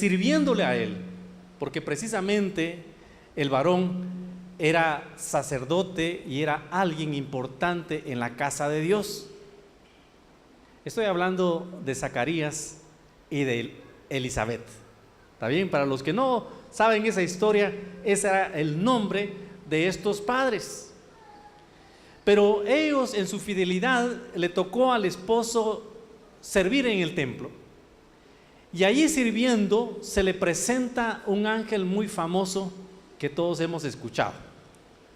sirviéndole a él, porque precisamente el varón era sacerdote y era alguien importante en la casa de Dios. Estoy hablando de Zacarías y de Elizabeth. ¿Está bien? Para los que no saben esa historia, ese era el nombre de estos padres. Pero ellos, en su fidelidad, le tocó al esposo servir en el templo. Y allí sirviendo se le presenta un ángel muy famoso que todos hemos escuchado.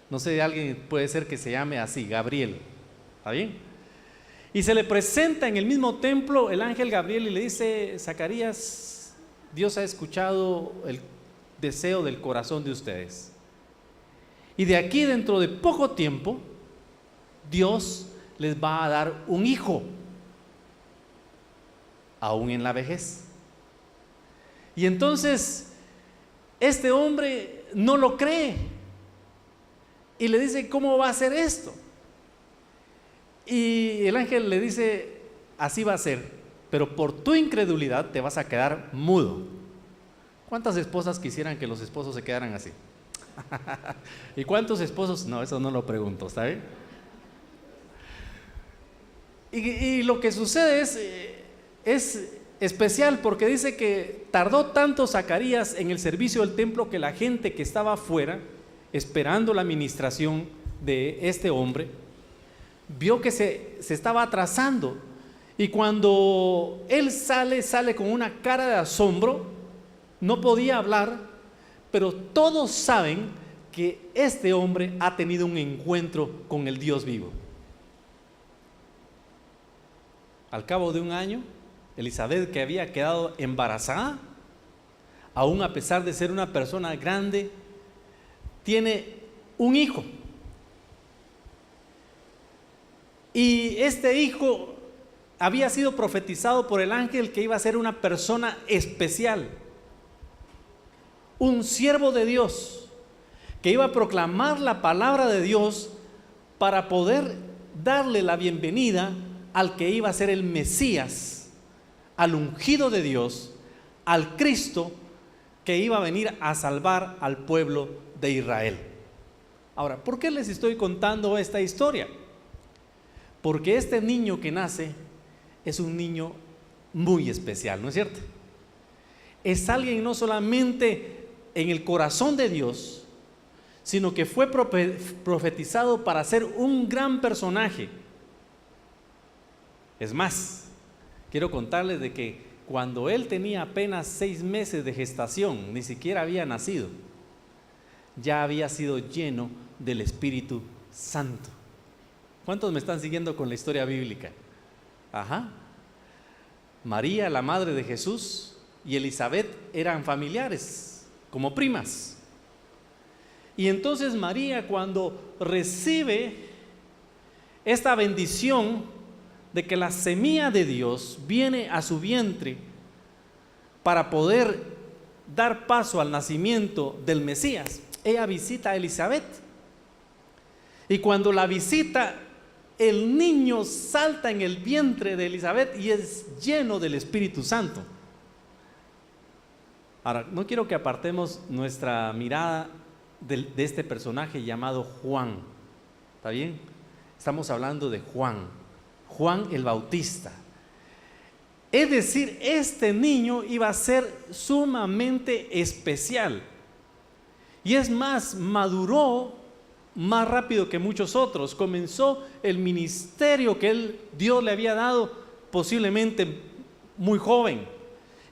No sé, alguien puede ser que se llame así, Gabriel. ¿Está bien? Y se le presenta en el mismo templo el ángel Gabriel y le dice: Zacarías, Dios ha escuchado el deseo del corazón de ustedes. Y de aquí, dentro de poco tiempo, Dios les va a dar un hijo, aún en la vejez. Y entonces este hombre no lo cree y le dice: ¿cómo va a ser esto? Y el ángel le dice: así va a ser, pero por tu incredulidad te vas a quedar mudo. ¿Cuántas esposas quisieran que los esposos se quedaran así? ¿Y cuántos esposos? No, eso no lo pregunto, ¿está bien? Y lo que sucede es especial, porque dice que tardó tanto Zacarías en el servicio del templo que la gente que estaba afuera esperando la ministración de este hombre vio que se estaba atrasando, y cuando él sale con una cara de asombro. No podía hablar, pero todos saben que este hombre ha tenido un encuentro con el Dios vivo. Al cabo de un año, Elizabeth, que había quedado embarazada, aún a pesar de ser una persona grande, tiene un hijo. Y este hijo había sido profetizado por el ángel que iba a ser una persona especial, un siervo de Dios, que iba a proclamar la palabra de Dios para poder darle la bienvenida al que iba a ser el Mesías, al ungido de Dios, al Cristo que iba a venir a salvar al pueblo de Israel. Ahora, ¿por qué les estoy contando esta historia? Porque este niño que nace es un niño muy especial, ¿no es cierto? Es alguien no solamente en el corazón de Dios, sino que fue profetizado para ser un gran personaje. Es más, quiero contarles de que cuando él tenía apenas 6 meses de gestación, ni siquiera había nacido, ya había sido lleno del Espíritu Santo. ¿Cuántos me están siguiendo con la historia bíblica? Ajá. María, la madre de Jesús, y Elizabeth eran familiares, como primas. Y entonces María, cuando recibe esta bendición de que la semilla de Dios viene a su vientre para poder dar paso al nacimiento del Mesías, ella visita a Elizabeth. Y cuando la visita, el niño salta en el vientre de Elizabeth y es lleno del Espíritu Santo. Ahora, no quiero que apartemos nuestra mirada de este personaje llamado Juan. ¿Está bien? Estamos hablando de Juan el Bautista. Es decir, este niño iba a ser sumamente especial. Y es más, maduró más rápido que muchos otros. Comenzó el ministerio que Dios le había dado posiblemente muy joven.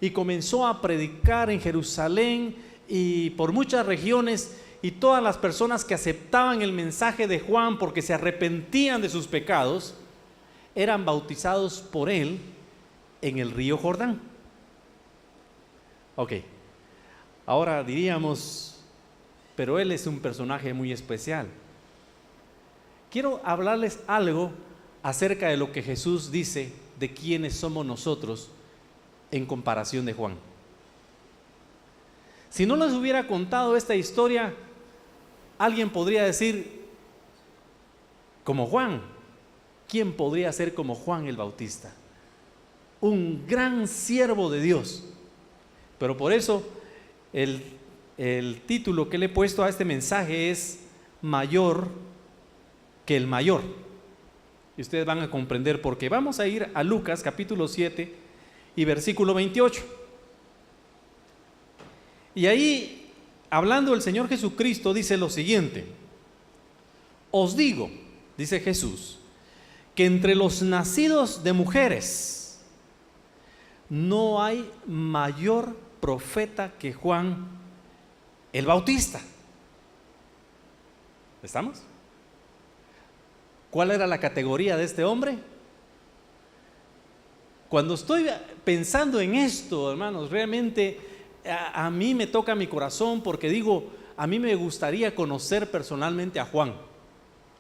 Y comenzó a predicar en Jerusalén y por muchas regiones, y todas las personas que aceptaban el mensaje de Juan porque se arrepentían de sus pecados, eran bautizados por él en el río Jordán. Ok, ahora diríamos, pero él es un personaje muy especial. Quiero hablarles algo acerca de lo que Jesús dice de quiénes somos nosotros en comparación de Juan. Si no les hubiera contado esta historia, alguien podría decir, como Juan, ¿quién podría ser como Juan el Bautista? Un gran siervo de Dios. Pero por eso el título que le he puesto a este mensaje es Mayor que el mayor. Y ustedes van a comprender por qué. Vamos a ir a Lucas capítulo 7 y versículo 28. Y ahí, hablando el Señor Jesucristo, dice lo siguiente: os digo, dice Jesús, que entre los nacidos de mujeres no hay mayor profeta que Juan el Bautista. ¿Estamos? ¿Cuál era la categoría de este hombre? Cuando estoy pensando en esto, hermanos, realmente a mí me toca mi corazón, porque digo, a mí me gustaría conocer personalmente a Juan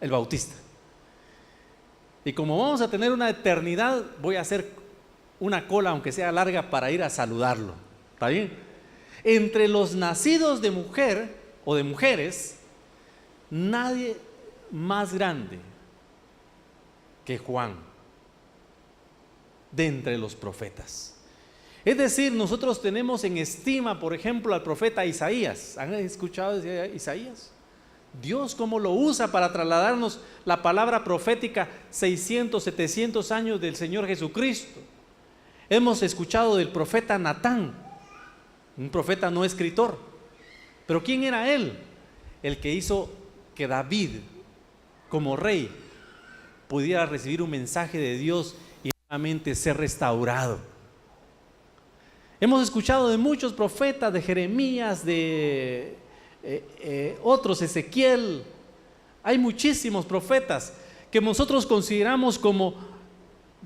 el Bautista. Y como vamos a tener una eternidad, voy a hacer una cola, aunque sea larga, para ir a saludarlo. ¿Está bien? Entre los nacidos de mujer o de mujeres, nadie más grande que Juan de entre los profetas. Es decir, nosotros tenemos en estima, por ejemplo, al profeta Isaías. ¿Han escuchado de Isaías? Dios cómo lo usa para trasladarnos la palabra profética 600, 700 años del Señor Jesucristo. Hemos escuchado del profeta Natán, un profeta no escritor. Pero ¿quién era él? El que hizo que David, como rey, pudiera recibir un mensaje de Dios y nuevamente ser restaurado. Hemos escuchado de muchos profetas, de Jeremías, de otros, Ezequiel. Hay muchísimos profetas que nosotros consideramos como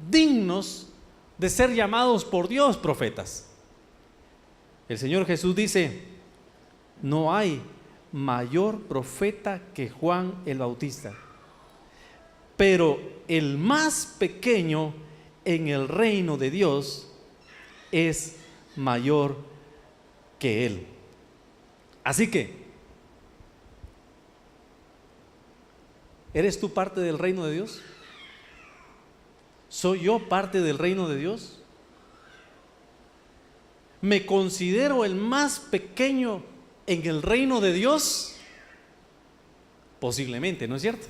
dignos de ser llamados por Dios profetas. El Señor Jesús dice: no hay mayor profeta que Juan el Bautista, pero el más pequeño en el reino de Dios es mayor que él. Así que, ¿eres tú parte del reino de Dios? ¿Soy yo parte del reino de Dios? ¿Me considero el más pequeño en el reino de Dios? Posiblemente, ¿no es cierto?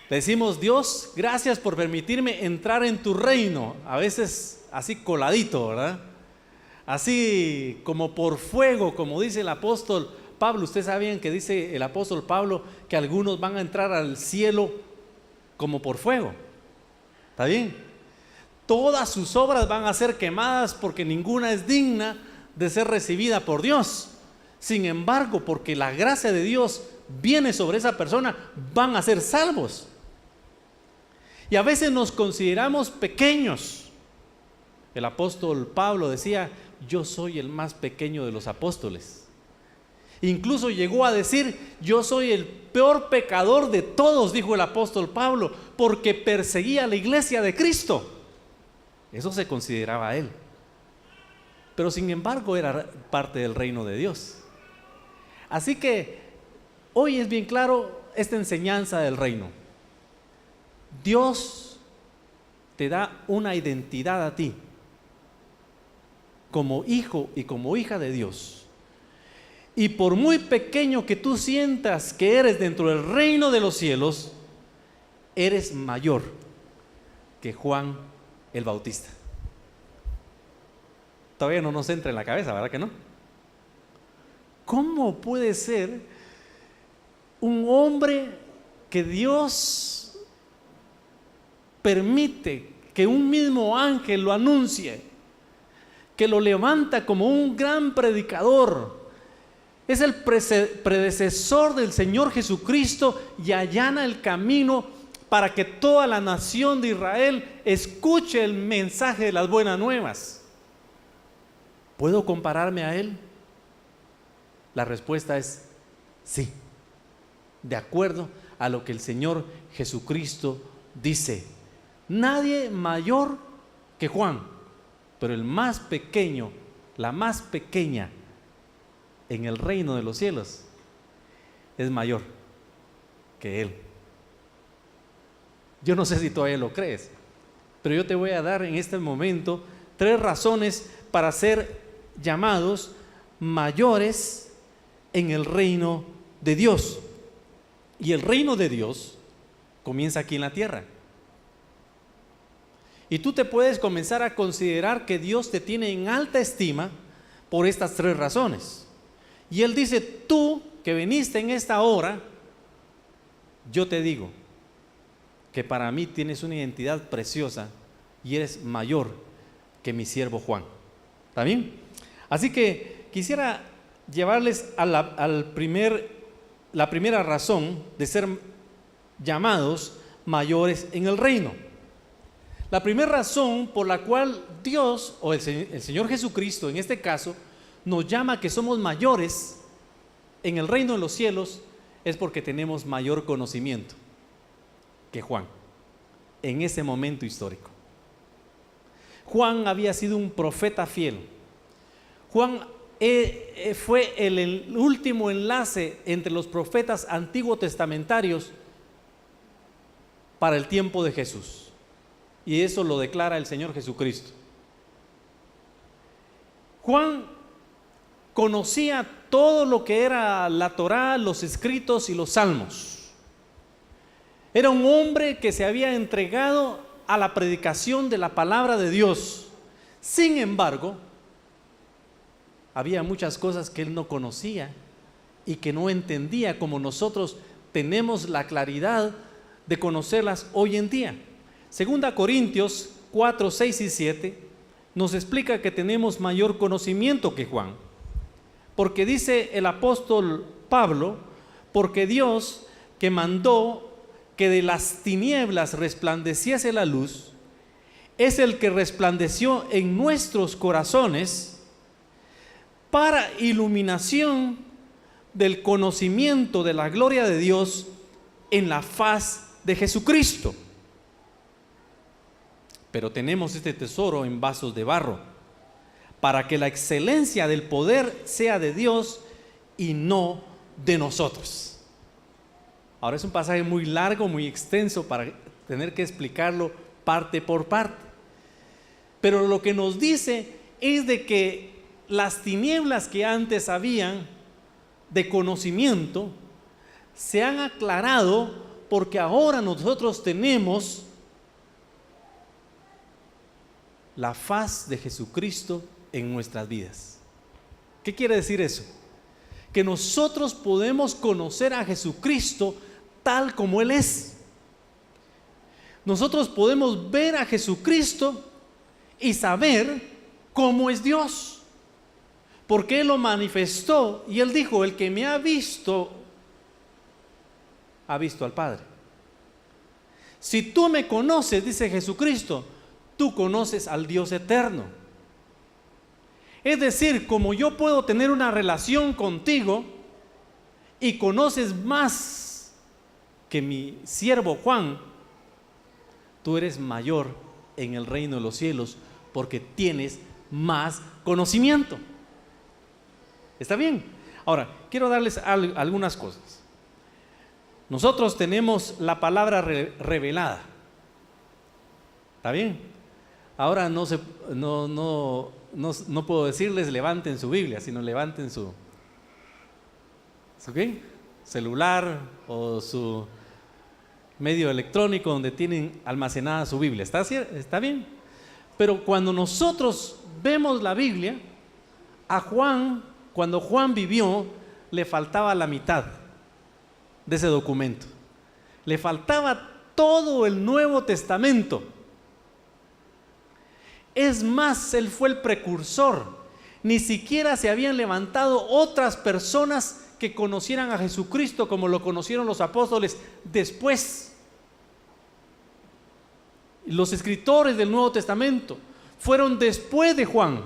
Decimos: Dios, gracias por permitirme entrar en tu reino. A veces así coladito, ¿verdad? Así como por fuego, como dice el apóstol Pablo. Ustedes sabían que dice el apóstol Pablo que algunos van a entrar al cielo como por fuego. ¿Está bien? Todas sus obras van a ser quemadas porque ninguna es digna de ser recibida por Dios. Sin embargo, porque la gracia de Dios viene sobre esa persona, van a ser salvos. Y a veces nos consideramos pequeños. El apóstol Pablo decía: yo soy el más pequeño de los apóstoles. Incluso llegó a decir: yo soy el peor pecador de todos, dijo el apóstol Pablo, porque perseguía a la iglesia de Cristo. Eso se consideraba él. Pero sin embargo era parte del reino de Dios. Así que hoy es bien claro esta enseñanza del reino. Dios te da una identidad a ti como hijo y como hija de Dios. Y por muy pequeño que tú sientas que eres dentro del reino de los cielos, eres mayor que Juan el Bautista. Todavía no nos entra en la cabeza, ¿verdad que no? ¿Cómo puede ser un hombre que Dios permite que un mismo ángel lo anuncie, que lo levanta como un gran predicador? Es el predecesor del Señor Jesucristo y allana el camino para que toda la nación de Israel escuche el mensaje de las buenas nuevas. ¿Puedo compararme a él? La respuesta es sí, de acuerdo a lo que el Señor Jesucristo dice. Nadie mayor que Juan, pero el más pequeño, la más pequeña en el reino de los cielos es mayor que él. Yo no sé si todavía lo crees, pero yo te voy a dar en este momento 3 razones para ser llamados mayores en el reino de Dios. Y el reino de Dios comienza aquí en la tierra. Y tú te puedes comenzar a considerar que Dios te tiene en alta estima por estas tres razones. Y Él dice: tú que viniste en esta hora, yo te digo que para mí tienes una identidad preciosa y eres mayor que mi siervo Juan. ¿Está bien? Así que quisiera llevarles a la primera razón de ser llamados mayores en el reino. La primera razón por la cual Dios, o el Señor Jesucristo en este caso, nos llama que somos mayores en el reino de los cielos, es porque tenemos mayor conocimiento que Juan en ese momento histórico. Juan había sido un profeta fiel. Juan fue el último enlace entre los profetas antiguos testamentarios para el tiempo de Jesús. Y eso lo declara el Señor Jesucristo. Juan conocía todo lo que era la Torá, los escritos y los salmos. Era un hombre que se había entregado a la predicación de la palabra de Dios. Sin embargo, había muchas cosas que él no conocía y que no entendía como nosotros tenemos la claridad de conocerlas hoy en día. Segunda Corintios 4, 6 y 7 nos explica que tenemos mayor conocimiento que Juan. Porque dice el apóstol Pablo: porque Dios, que mandó que de las tinieblas resplandeciese la luz, es el que resplandeció en nuestros corazones para iluminación del conocimiento de la gloria de Dios en la faz de Jesucristo. Pero tenemos este tesoro en vasos de barro, para que la excelencia del poder sea de Dios y no de nosotros. Ahora es un pasaje muy largo, muy extenso para tener que explicarlo parte por parte. Pero lo que nos dice es de que las tinieblas que antes habían de conocimiento se han aclarado, porque ahora nosotros tenemos la faz de Jesucristo en nuestras vidas. ¿Qué quiere decir eso? Que nosotros podemos conocer a Jesucristo tal como Él es. Nosotros podemos ver a Jesucristo y saber cómo es Dios, porque Él lo manifestó y Él dijo: el que me ha visto al Padre. Si tú me conoces, dice Jesucristo, tú conoces al Dios eterno. Es decir, como yo puedo tener una relación contigo y conoces más que mi siervo Juan, tú eres mayor en el reino de los cielos porque tienes más conocimiento. ¿Está bien? Ahora, quiero darles algunas cosas. Nosotros tenemos la palabra revelada. ¿Está bien? Ahora no puedo decirles levanten su Biblia, sino levanten su ¿qué? Celular o su medio electrónico donde tienen almacenada su Biblia. ¿Está bien? Pero cuando nosotros vemos la Biblia, a Juan, cuando Juan vivió, le faltaba la mitad de ese documento. Le faltaba todo el Nuevo Testamento. Es más, él fue el precursor. Ni siquiera se habían levantado otras personas que conocieran a Jesucristo como lo conocieron los apóstoles después. Los escritores del Nuevo Testamento fueron después de Juan.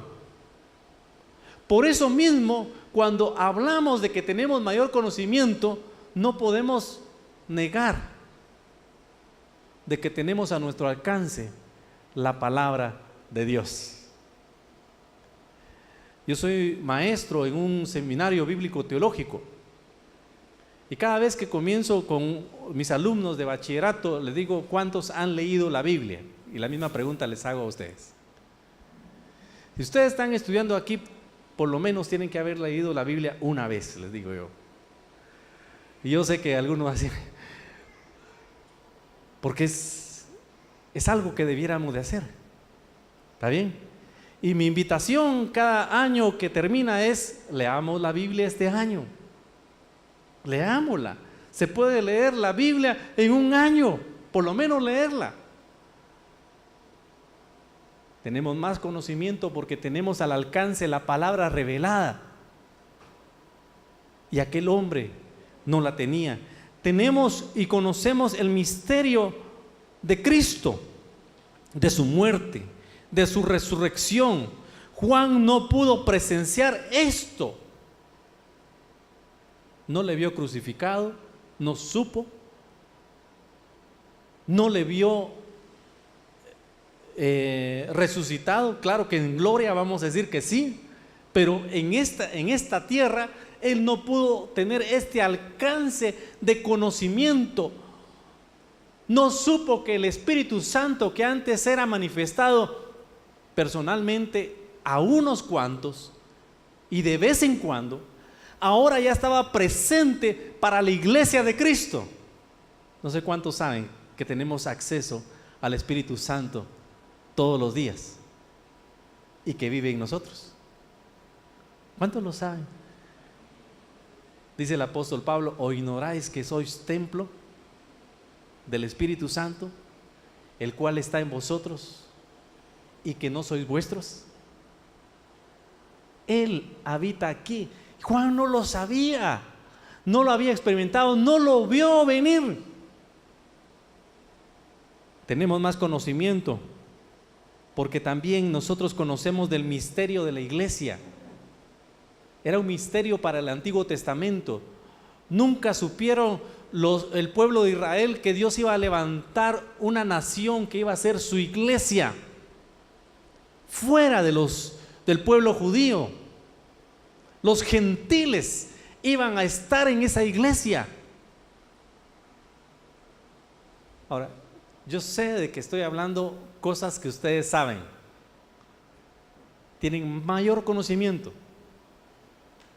Por eso mismo, cuando hablamos de que tenemos mayor conocimiento, no podemos negar de que tenemos a nuestro alcance la palabra de Dios. Yo soy maestro en un seminario bíblico teológico y cada vez que comienzo con mis alumnos de bachillerato les digo: ¿cuántos han leído la Biblia? Y la misma pregunta les hago a ustedes. Si ustedes están estudiando aquí por lo menos tienen que haber leído la Biblia una vez, les digo yo. Y yo sé que algunos van a decir, porque es algo que debiéramos de hacer. ¿Está bien? Y mi invitación cada año que termina es, leamos la Biblia este año. Leámosla. Se puede leer la Biblia en un año, por lo menos leerla. Tenemos más conocimiento porque tenemos al alcance la palabra revelada. Y aquel hombre no la tenía. Tenemos y conocemos el misterio de Cristo, de su muerte, de su resurrección. Juan no pudo presenciar esto. No le vio crucificado, no supo, no le vio resucitado. Claro que en gloria vamos a decir que sí, pero en esta tierra él no pudo tener este alcance de conocimiento. No supo que el Espíritu Santo, que antes era manifestado personalmente a unos cuantos y de vez en cuando, ahora ya estaba presente para la iglesia de Cristo. No sé cuántos saben que tenemos acceso al Espíritu Santo todos los días y que vive en nosotros. ¿Cuántos lo saben? Dice el apóstol Pablo: ¿o ignoráis que sois templo del Espíritu Santo, el cual está en vosotros y que no sois vuestros? Él habita aquí. Juan no lo sabía, no lo había experimentado, no lo vio venir. Tenemos más conocimiento porque también nosotros conocemos del misterio de la iglesia. Era un misterio para el Antiguo Testamento. Nunca supieron el pueblo de Israel que Dios iba a levantar una nación que iba a ser su iglesia, fuera del pueblo judío. Los gentiles iban a estar en esa iglesia. Ahora, yo sé de que estoy hablando cosas que ustedes saben, tienen mayor conocimiento.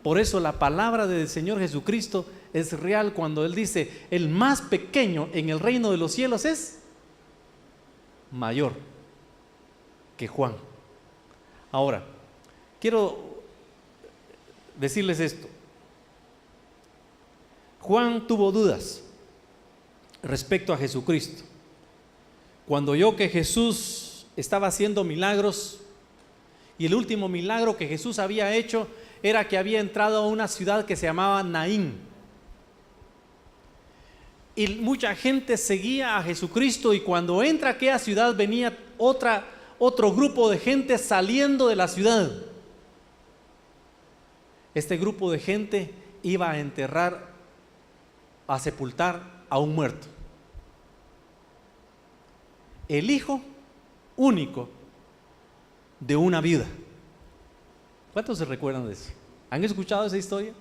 Por eso la palabra del Señor Jesucristo es real cuando Él dice: el más pequeño en el reino de los cielos es mayor que Juan. Ahora, quiero decirles esto. Juan tuvo dudas respecto a Jesucristo. Cuando oyó que Jesús estaba haciendo milagros, y el último milagro que Jesús había hecho era que había entrado a una ciudad que se llamaba Naín, y mucha gente seguía a Jesucristo, y cuando entra a aquella ciudad venía otro grupo de gente saliendo de la ciudad. Este grupo de gente iba a enterrar, a sepultar a un muerto, el hijo único de una viuda. ¿Cuántos se recuerdan de eso? ¿Han escuchado esa historia?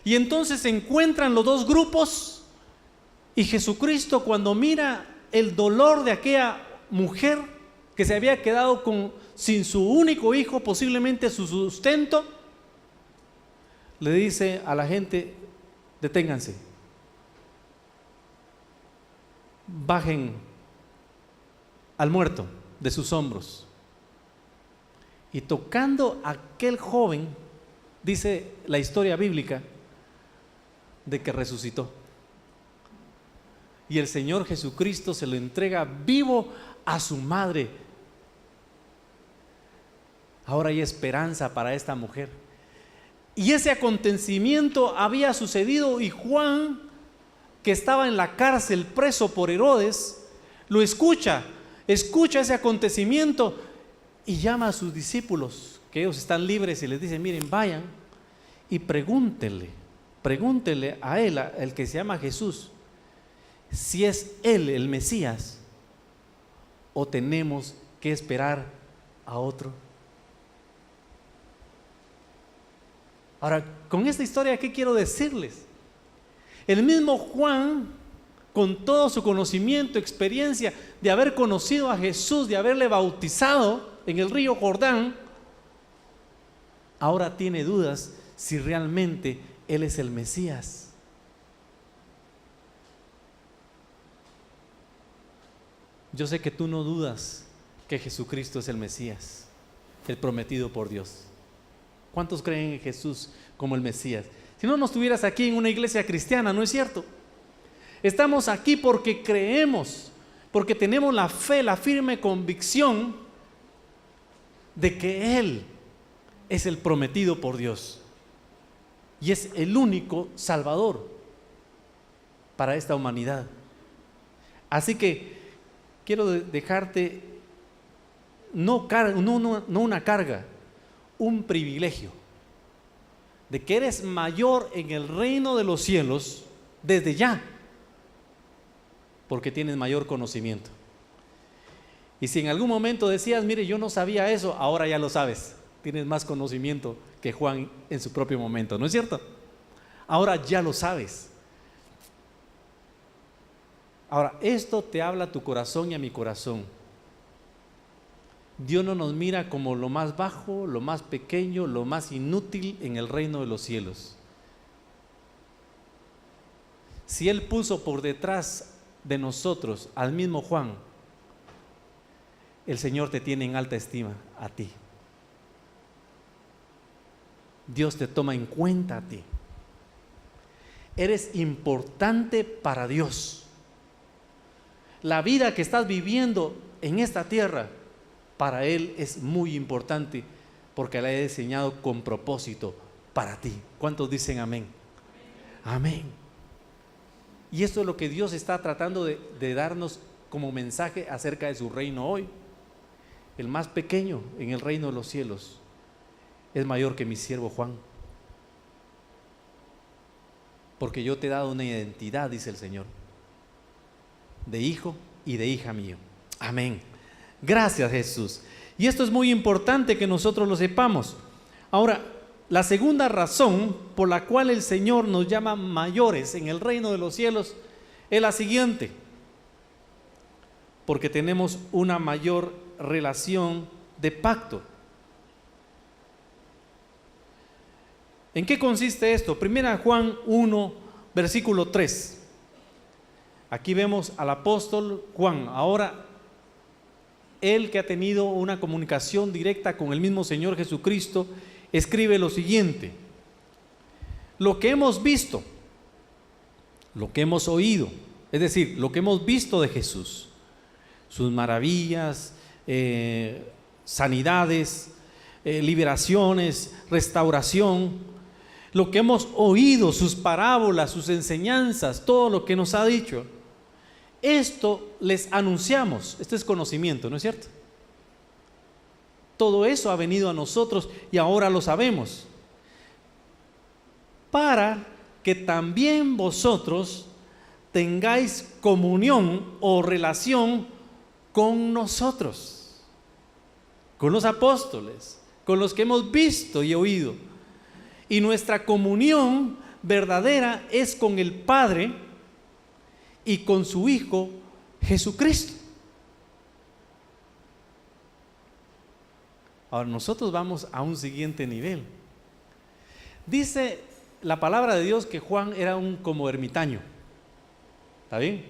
Y entonces se encuentran los dos grupos, y Jesucristo, cuando mira el dolor de aquella mujer que se había quedado sin su único hijo, posiblemente su sustento, le dice a la gente: deténganse, bajen al muerto de sus hombros. Y tocando a aquel joven, dice la historia bíblica de que resucitó. Y el Señor Jesucristo se lo entrega vivo a su madre. Ahora hay esperanza para esta mujer. Y ese acontecimiento había sucedido, y Juan, que estaba en la cárcel preso por Herodes, lo escucha ese acontecimiento y llama a sus discípulos, que ellos están libres, y les dice: miren, vayan y pregúntenle a él, el que se llama Jesús, si es él el Mesías o tenemos que esperar a otro. Ahora, con esta historia, ¿qué quiero decirles? El mismo Juan, con todo su conocimiento, experiencia de haber conocido a Jesús, de haberle bautizado en el río Jordán, ahora tiene dudas si realmente Él es el Mesías. Yo sé que tú no dudas que Jesucristo es el Mesías, el prometido por Dios. ¿Cuántos creen en Jesús como el Mesías? Si no, no estuvieras aquí en una iglesia cristiana, ¿no es cierto? Estamos aquí porque creemos, porque tenemos la fe, la firme convicción de que Él es el prometido por Dios y es el único Salvador para esta humanidad. Así que quiero dejarte no una carga, un privilegio de que eres mayor en el reino de los cielos desde ya, porque tienes mayor conocimiento. Y si en algún momento decías, mire, yo no sabía eso, ahora ya lo sabes, tienes más conocimiento que Juan en su propio momento, ¿no es cierto? Ahora ya lo sabes. Ahora, esto te habla a tu corazón y a mi corazón. Dios no nos mira como lo más bajo, lo más pequeño, lo más inútil en el reino de los cielos. Si Él puso por detrás de nosotros al mismo Juan, el Señor te tiene en alta estima a ti. Dios te toma en cuenta a ti. Eres importante para Dios. La vida que estás viviendo en esta tierra, para Él es muy importante, porque la he diseñado con propósito para ti. ¿Cuántos dicen amén? Amén. Y esto es lo que Dios está tratando de darnos como mensaje acerca de su reino hoy. El más pequeño en el reino de los cielos es mayor que mi siervo Juan, porque yo te he dado una identidad, dice el Señor, de hijo y de hija mío. Amén. Gracias, Jesús. Y esto es muy importante que nosotros lo sepamos. Ahora, la segunda razón por la cual el Señor nos llama mayores en el reino de los cielos es la siguiente: porque tenemos una mayor relación de pacto. ¿En qué consiste esto? Primera Juan 1, versículo 3. Aquí vemos al apóstol Juan. Ahora, él que ha tenido una comunicación directa con el mismo Señor Jesucristo, escribe lo siguiente: lo que hemos visto, lo que hemos oído, es decir, lo que hemos visto de Jesús, sus maravillas, sanidades, liberaciones, restauración, lo que hemos oído, sus parábolas, sus enseñanzas, todo lo que nos ha dicho, esto les anunciamos. Este es conocimiento, ¿no es cierto? Todo eso ha venido a nosotros y ahora lo sabemos, para que también vosotros tengáis comunión o relación con nosotros, con los apóstoles, con los que hemos visto y oído. Y nuestra comunión verdadera es con el Padre y con su Hijo Jesucristo. Ahora nosotros vamos a un siguiente nivel. Dice la palabra de Dios que Juan era como ermitaño. ¿Está bien?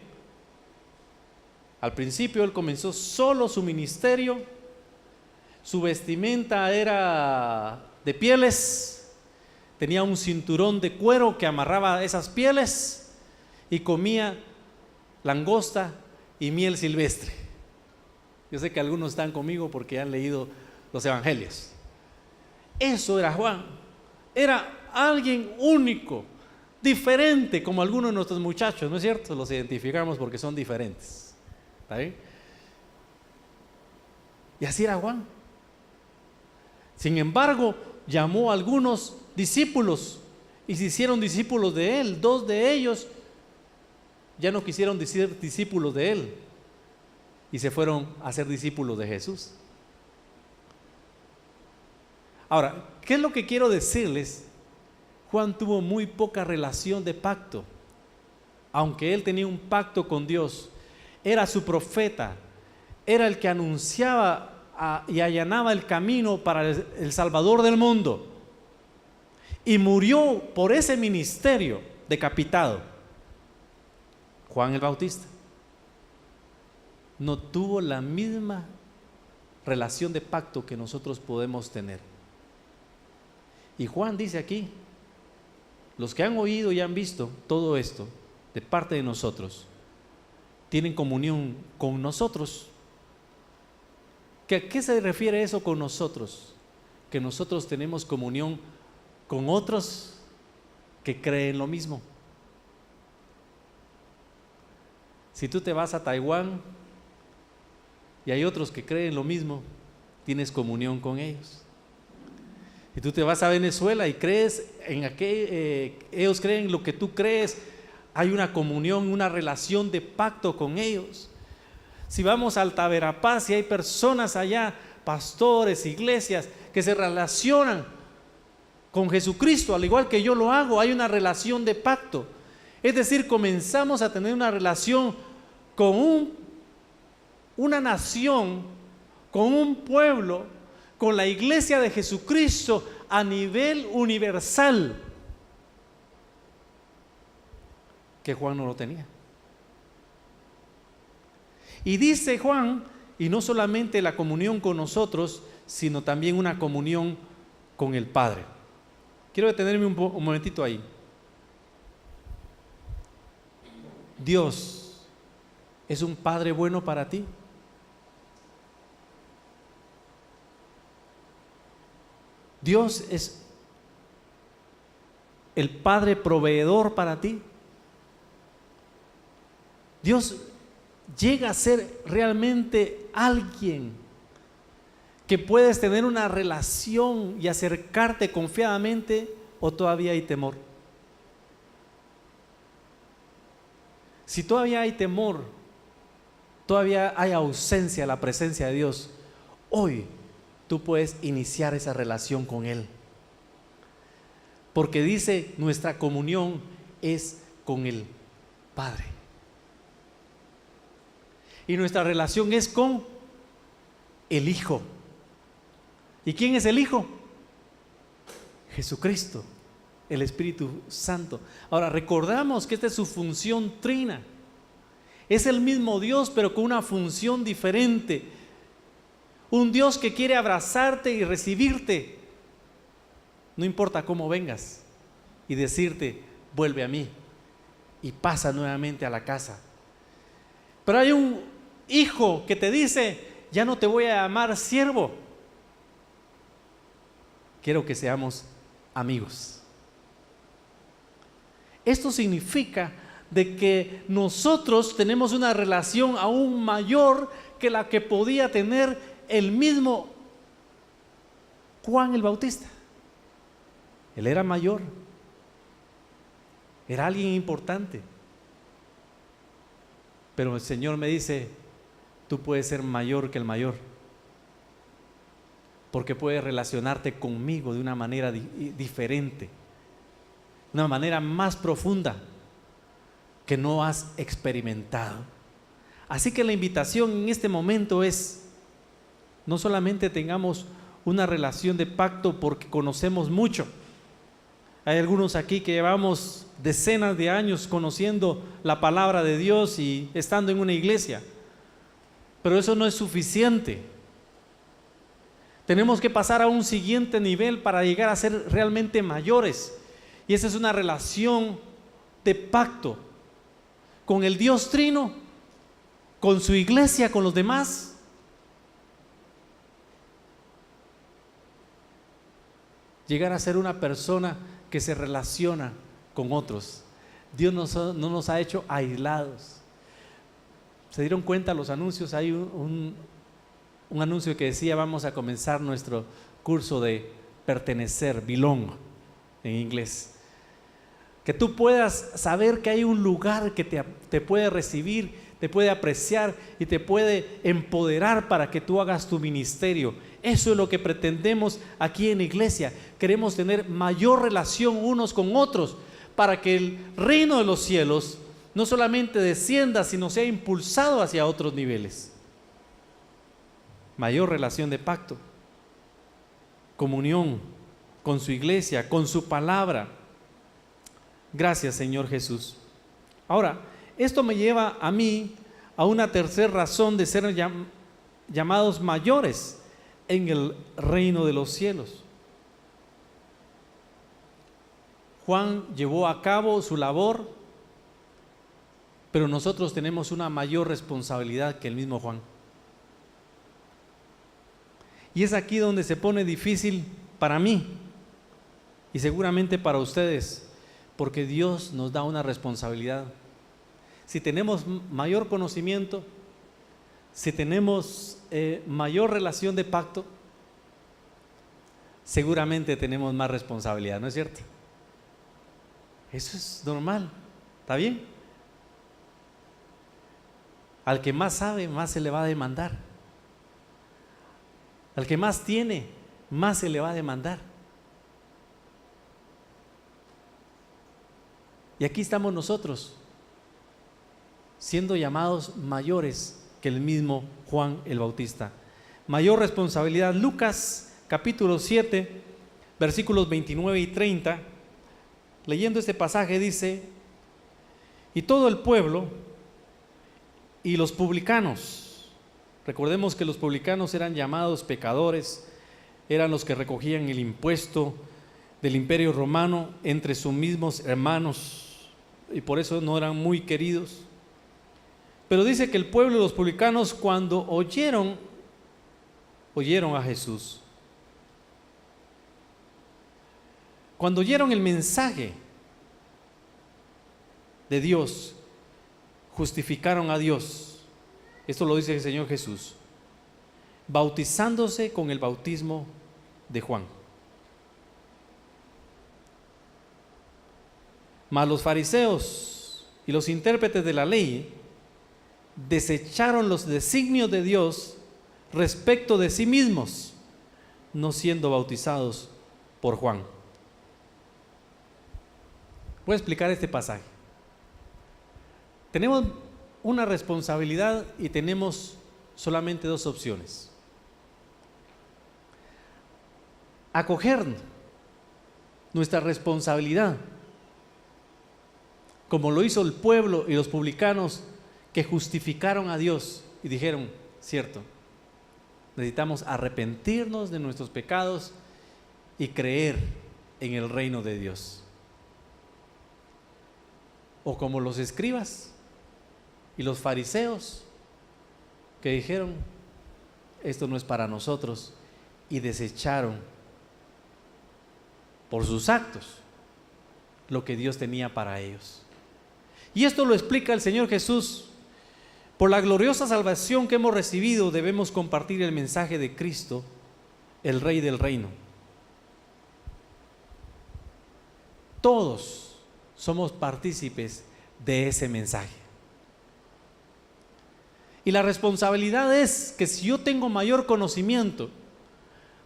Al principio él comenzó solo su ministerio. Su vestimenta era de pieles. Tenía un cinturón de cuero que amarraba esas pieles y comía langosta y miel silvestre. Yo sé que algunos están conmigo porque han leído los evangelios. Eso era Juan. Era alguien único, diferente, como algunos de nuestros muchachos, ¿no es cierto? Los identificamos porque son diferentes. ¿Está bien? Y así era Juan. Sin embargo, llamó a algunos discípulos y se hicieron discípulos de él. 2 de ellos ya no quisieron ser discípulos de él y se fueron a ser discípulos de Jesús. Ahora, ¿qué es lo que quiero decirles? Juan tuvo muy poca relación de pacto. Aunque él tenía un pacto con Dios, era su profeta, era el que anunciaba y allanaba el camino para el Salvador del mundo. y murió por ese ministerio decapitado. Juan el Bautista no tuvo la misma relación de pacto que nosotros podemos tener. Y Juan dice aquí, los que han oído y han visto todo esto de parte de nosotros, tienen comunión con nosotros. ¿A qué se refiere eso con nosotros? Que nosotros tenemos comunión con otros que creen lo mismo. Si tú te vas a Taiwán y hay otros que creen lo mismo, tienes comunión con ellos. Si tú te vas a Venezuela y crees en ellos creen lo que tú crees, hay una comunión, una relación de pacto con ellos. Si vamos a Alta Verapaz y hay personas allá, pastores, iglesias, que se relacionan con Jesucristo, al igual que yo lo hago, hay una relación de pacto. Es decir, comenzamos a tener una relación con una nación, con un pueblo, con la iglesia de Jesucristo a nivel universal, que Juan no lo tenía. Y dice Juan, y no solamente la comunión con nosotros, sino también una comunión con el Padre. Quiero detenerme un momentito ahí. Dios es un Padre bueno para ti. Dios es el Padre proveedor para ti. Dios llega a ser realmente alguien que puedes tener una relación y acercarte confiadamente, o todavía hay temor. Si todavía hay temor, todavía hay ausencia de la presencia de Dios, hoy tú puedes iniciar esa relación con Él. Porque dice, nuestra comunión es con el Padre. Y nuestra relación es con el Hijo. ¿Y quién es el Hijo? Jesucristo, el Espíritu Santo. Ahora, recordamos que esta es su función trina. Es el mismo Dios, pero con una función diferente. Un Dios que quiere abrazarte y recibirte, no importa cómo vengas, y decirte, vuelve a mí, y pasa nuevamente a la casa. Pero hay un hijo que te dice, ya no te voy a llamar siervo, quiero que seamos amigos. Esto significa de que nosotros tenemos una relación aún mayor que la que podía tener el mismo Juan el Bautista. Él era mayor, era alguien importante, pero el Señor me dice, tú puedes ser mayor que el mayor, porque puedes relacionarte conmigo de una manera diferente, una manera más profunda que no has experimentado. Así que la invitación en este momento es, no solamente tengamos una relación de pacto porque conocemos mucho. Hay algunos aquí que llevamos decenas de años conociendo la palabra de Dios y estando en una iglesia, pero eso no es suficiente. Tenemos que pasar a un siguiente nivel para llegar a ser realmente mayores, y esa es una relación de pacto con el Dios Trino, con su iglesia, con los demás. Llegar a ser una persona que se relaciona con otros. Dios no nos ha hecho aislados. ¿Se dieron cuenta los anuncios? Hay un anuncio que decía, vamos a comenzar nuestro curso de pertenecer, belong en inglés. Que tú puedas saber que hay un lugar que te puede recibir, te puede apreciar y te puede empoderar para que tú hagas tu ministerio. Eso es lo que pretendemos aquí en la iglesia. Queremos tener mayor relación unos con otros para que el reino de los cielos no solamente descienda, sino sea impulsado hacia otros niveles. Mayor relación de pacto, comunión con su iglesia, con su palabra. Gracias, Señor Jesús. Ahora, esto me lleva a mí a una tercera razón de ser llamados mayores en el reino de los cielos. Juan llevó a cabo su labor, pero nosotros tenemos una mayor responsabilidad que el mismo Juan. Y es aquí donde se pone difícil para mí y seguramente para ustedes, porque Dios nos da una responsabilidad. Si tenemos mayor conocimiento, si tenemos mayor relación de pacto, seguramente tenemos más responsabilidad, ¿no es cierto? Eso es normal, ¿está bien? Al que más sabe, más se le va a demandar. Al que más tiene, más se le va a demandar. Y aquí estamos nosotros, siendo llamados mayores que el mismo Juan el Bautista. Mayor responsabilidad. Lucas capítulo 7, versículos 29 y 30. Leyendo este pasaje dice: y todo el pueblo y los publicanos, recordemos que los publicanos eran llamados pecadores, eran los que recogían el impuesto del imperio romano entre sus mismos hermanos, y por eso no eran muy queridos. Pero dice que el pueblo y los publicanos, cuando oyeron a Jesús, cuando oyeron el mensaje de Dios, justificaron a Dios. Esto lo dice el Señor Jesús, bautizándose con el bautismo de Juan. Mas los fariseos y los intérpretes de la ley desecharon los designios de Dios respecto de sí mismos, no siendo bautizados por Juan. Voy a explicar este pasaje. Tenemos una responsabilidad y tenemos solamente dos opciones: acoger nuestra responsabilidad, como lo hizo el pueblo y los publicanos, que justificaron a Dios y dijeron: cierto, necesitamos arrepentirnos de nuestros pecados y creer en el reino de Dios. O como los escribas y los fariseos, que dijeron: esto no es para nosotros, y desecharon por sus actos lo que Dios tenía para ellos. Y esto lo explica el Señor Jesús. Por la gloriosa salvación que hemos recibido, debemos compartir el mensaje de Cristo, el Rey del reino. Todos somos partícipes de ese mensaje. Y la responsabilidad es que si yo tengo mayor conocimiento,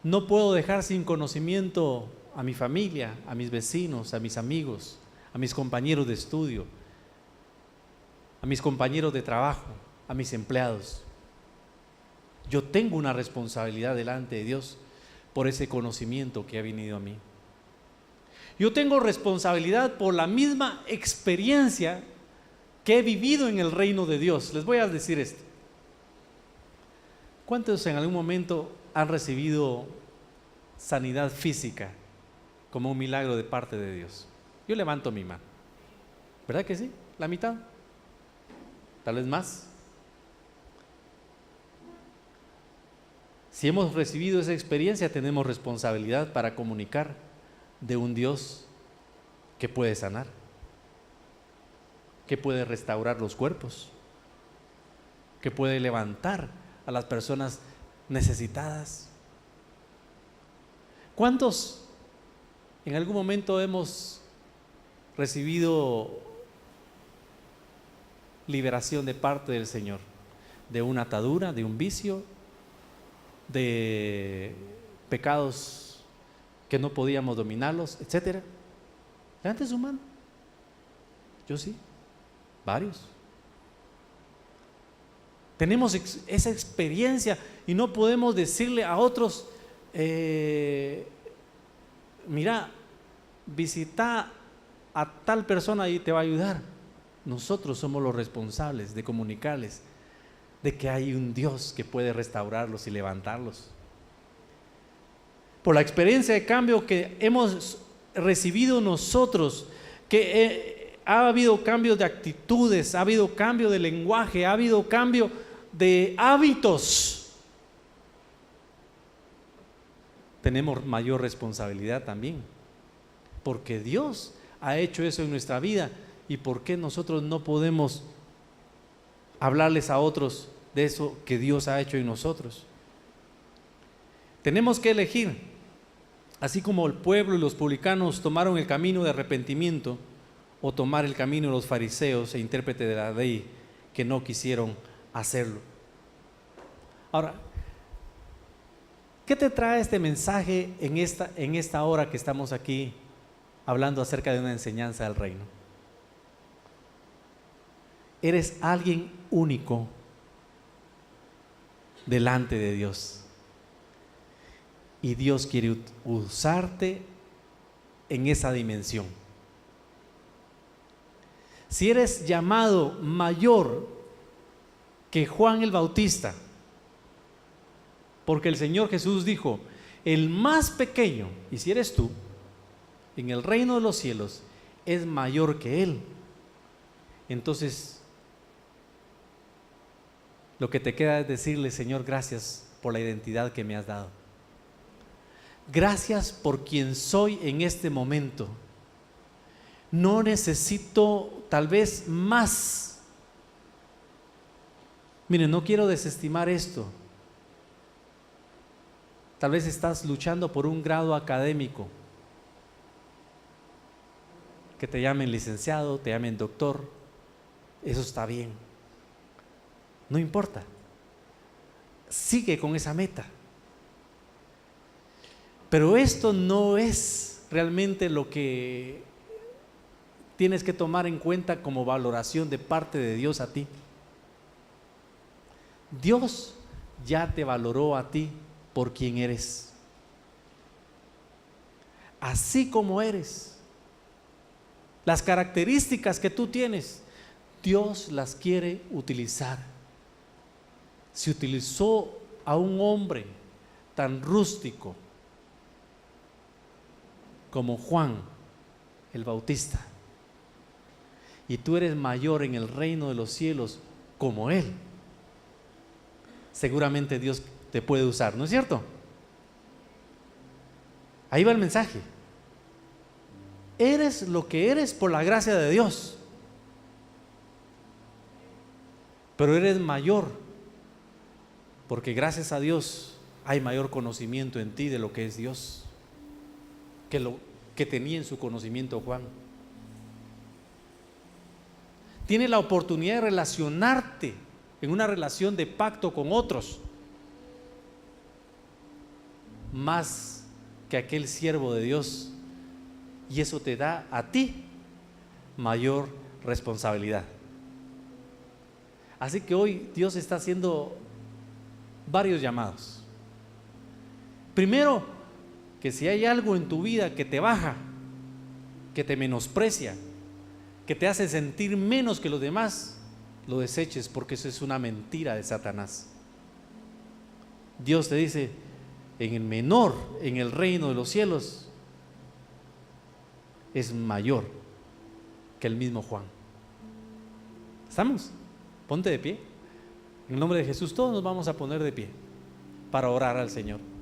no puedo dejar sin conocimiento a mi familia, a mis vecinos, a mis amigos, a mis compañeros de estudio, a mis compañeros de trabajo, a mis empleados. Yo tengo una responsabilidad delante de Dios por ese conocimiento que ha venido a mí. Yo tengo responsabilidad por la misma experiencia que he vivido en el reino de Dios. Les voy a decir esto. ¿Cuántos en algún momento han recibido sanidad física como un milagro de parte de Dios? Yo levanto mi mano. ¿Verdad que sí? ¿La mitad? ¿Tal vez más? Si hemos recibido esa experiencia, tenemos responsabilidad para comunicar de un Dios que puede sanar, que puede restaurar los cuerpos, que puede levantar a las personas necesitadas. ¿Cuántos en algún momento hemos recibido liberación de parte del Señor de una atadura, de un vicio, de pecados que no podíamos dominarlos, etcétera? Levante su mano. Yo sí, varios. Tenemos esa experiencia y no podemos decirle a otros: mira, visita a tal persona y te va a ayudar. Nosotros somos los responsables de comunicarles de que hay un Dios que puede restaurarlos y levantarlos. Por la experiencia de cambio que hemos recibido nosotros, que ha habido cambios de actitudes, ha habido cambio de lenguaje, ha habido cambio de hábitos, tenemos mayor responsabilidad también, porque Dios ha hecho eso en nuestra vida. ¿Y por qué nosotros no podemos hablarles a otros de eso que Dios ha hecho en nosotros? Tenemos que elegir, así como el pueblo y los publicanos tomaron el camino de arrepentimiento, o tomar el camino de los fariseos e intérpretes de la ley que no quisieron hacerlo. Ahora, ¿qué te trae este mensaje en esta hora que estamos aquí hablando acerca de una enseñanza del reino? Eres alguien único delante de Dios, y Dios quiere usarte en esa dimensión. Si eres llamado mayor que Juan el Bautista, porque el Señor Jesús dijo, el más pequeño, y si eres tú, en el reino de los cielos es mayor que él, entonces lo que te queda es decirle: Señor, gracias por la identidad que me has dado. Gracias por quien soy en este momento. No necesito tal vez más. Miren, no quiero desestimar esto. Tal vez estás luchando por un grado académico, que te llamen licenciado, te llamen doctor. Eso está bien. No importa. Sigue con esa meta. Pero esto no es realmente lo que tienes que tomar en cuenta como valoración de parte de Dios a ti. Dios ya te valoró a ti por quien eres. Así como eres. Las características que tú tienes, Dios las quiere utilizar. Se utilizó a un hombre tan rústico como Juan el Bautista, y tú eres mayor en el reino de los cielos como él. Seguramente Dios te puede usar, ¿no es cierto? Ahí va el mensaje. Eres lo que eres por la gracia de Dios, pero eres mayor porque gracias a Dios hay mayor conocimiento en ti de lo que es Dios que lo que tenía en su conocimiento Juan. Tienes la oportunidad de relacionarte en una relación de pacto con otros, más que aquel siervo de Dios, y eso te da a ti mayor responsabilidad. Así que hoy Dios está haciendo varios llamados. Primero, que si hay algo en tu vida que te baja, que te menosprecia, que te hace sentir menos que los demás, lo deseches, porque eso es una mentira de Satanás. Dios te dice: en el menor, en el reino de los cielos, es mayor que el mismo Juan. ¿Estamos? Ponte de pie. En el nombre de Jesús todos nos vamos a poner de pie para orar al Señor.